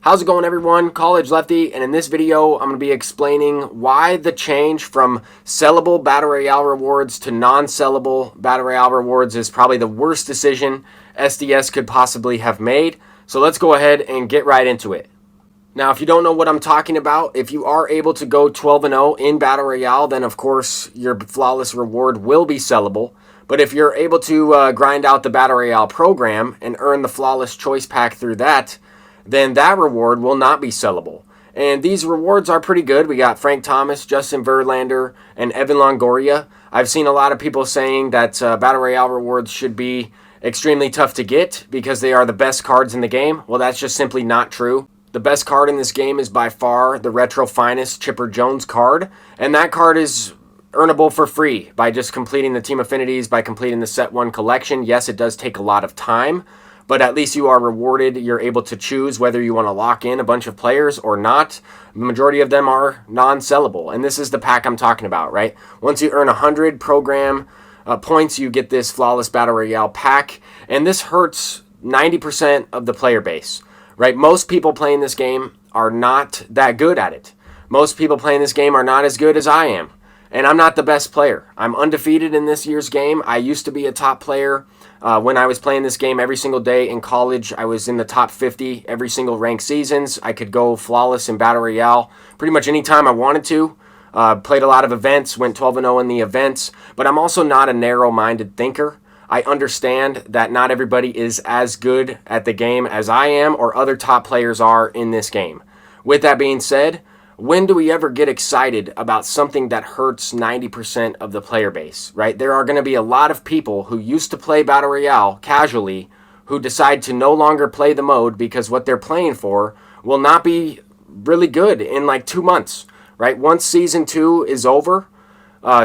How's it going, everyone? College Lefty, and in this video I'm going to be explaining why the change from sellable Battle Royale rewards to non-sellable Battle Royale rewards is probably the worst decision SDS could possibly have made. So let's go ahead and get right into it. Now, if you don't know what I'm talking about, if you are able to go 12-0 in Battle Royale, then of course your flawless reward will be sellable. But if you're able to grind out the Battle Royale program and earn the flawless choice pack through that, then that reward will not be sellable. And these rewards are pretty good. We got Frank Thomas, Justin Verlander, and Evan Longoria. I've seen a lot of people saying that Battle Royale rewards should be extremely tough to get because they are the best cards in the game. Well, that's just simply not true. The best card in this game is by far the Retro Finest Chipper Jones card, and that card is earnable for free by just completing the Team Affinities, by completing the Set 1 collection. Yes, it does take a lot of time, but at least you are rewarded. You're able to choose whether you want to lock in a bunch of players or not. The majority of them are non-sellable, and this is the pack I'm talking about, right? Once you earn 100 program points, you get this Flawless Battle Royale pack, and this hurts 90% of the player base, right? Most people playing this game are not that good at it. Most people playing this game are not as good as I am, and I'm not the best player. I'm undefeated in this year's game. I used to be a top player. When I was playing this game every single day in college, I was in the top 50 every single ranked seasons. I could go flawless in Battle Royale pretty much any time I wanted to. Played a lot of events, went 12-0 in the events, but I'm also not a narrow-minded thinker. I understand that not everybody is as good at the game as I am or other top players are in this game. With that being said, when do we ever get excited about something that hurts 90% of the player base, right? There are going to be a lot of people who used to play Battle Royale casually who decide to no longer play the mode because what they're playing for will not be really good in like 2 months, right? Once Season 2 is over,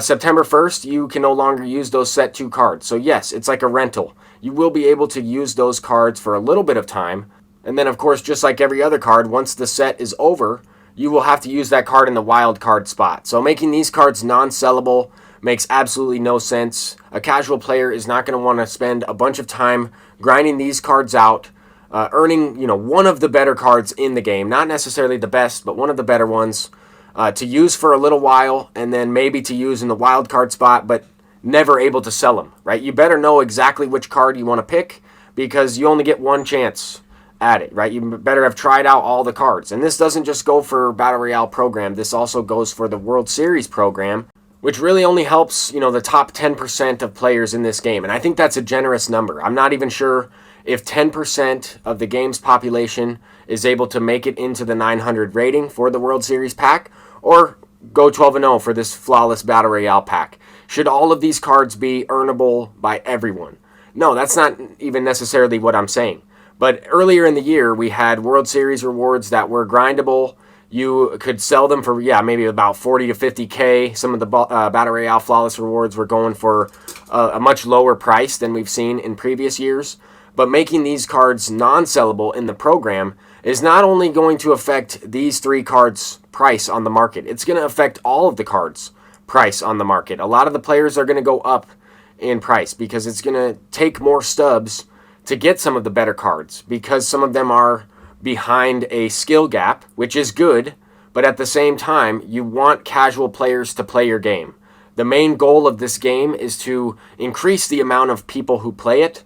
September 1st, you can no longer use those Set 2 cards. So yes, it's like a rental. You will be able to use those cards for a little bit of time. And then, of course, just like every other card, once the set is over, you will have to use that card in the wild card spot. So making these cards non-sellable makes absolutely no sense. A casual player is not going to want to spend a bunch of time grinding these cards out, earning, one of the better cards in the game. Not necessarily the best, but one of the better ones to use for a little while and then maybe to use in the wild card spot, but never able to sell them, right? You better know exactly which card you want to pick because you only get one chance at it, right? You better have tried out all the cards. And this doesn't just go for Battle Royale program. This also goes for the World Series program, which really only helps, the top 10% of players in this game. And I think that's a generous number. I'm not even sure if 10% of the game's population is able to make it into the 900 rating for the World Series pack or go 12-0 for this Flawless Battle Royale pack. Should all of these cards be earnable by everyone? No, that's not even necessarily what I'm saying. But earlier in the year, we had World Series rewards that were grindable. You could sell them for, maybe about 40 to 50K. Some of the Battle Royale Flawless rewards were going for a much lower price than we've seen in previous years. But making these cards non-sellable in the program is not only going to affect these 3 cards' price on the market, it's going to affect all of the cards' price on the market. A lot of the players are going to go up in price because it's going to take more stubs to get some of the better cards because some of them are behind a skill gap, which is good, but at the same time, you want casual players to play your game. The main goal of this game is to increase the amount of people who play it.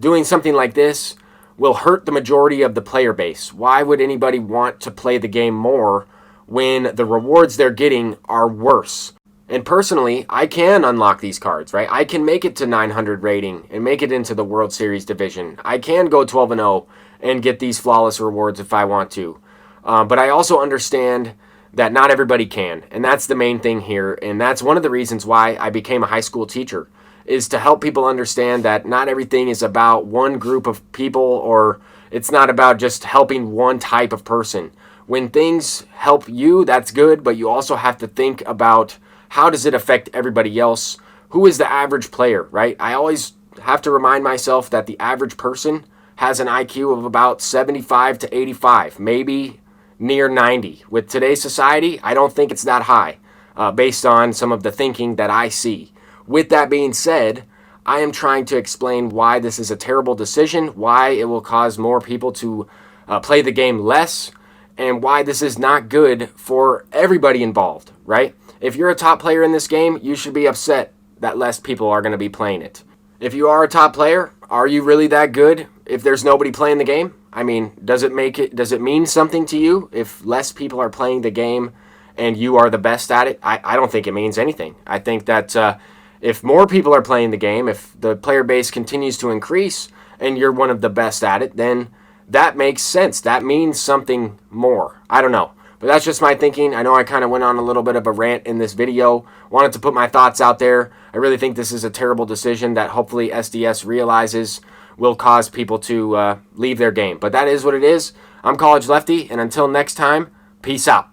Doing something like this will hurt the majority of the player base. Why would anybody want to play the game more when the rewards they're getting are worse? And personally, I can unlock these cards, right? I can make it to 900 rating and make it into the World Series division. I can go 12-0 and get these flawless rewards if I want to. But I also understand that not everybody can. And that's the main thing here. And that's one of the reasons why I became a high school teacher, is to help people understand that not everything is about one group of people, or it's not about just helping one type of person. When things help you, that's good, but you also have to think about how does it affect everybody else? Who is the average player, right? I always have to remind myself that the average person has an IQ of about 75 to 85, maybe near 90. With today's society, I don't think it's that high, based on some of the thinking that I see. With that being said, I am trying to explain why this is a terrible decision, why it will cause more people to play the game less, and why this is not good for everybody involved, right? If you're a top player in this game, you should be upset that less people are going to be playing it. If you are a top player, are you really that good if there's nobody playing the game? I mean, does it mean something to you if less people are playing the game and you are the best at it? I don't think it means anything. I think that if more people are playing the game, if the player base continues to increase and you're one of the best at it, then that makes sense. That means something more. I don't know. But that's just my thinking. I know I kind of went on a little bit of a rant in this video. Wanted to put my thoughts out there. I really think this is a terrible decision that hopefully SDS realizes will cause people to leave their game. But that is what it is. I'm College Lefty, and until next time, peace out.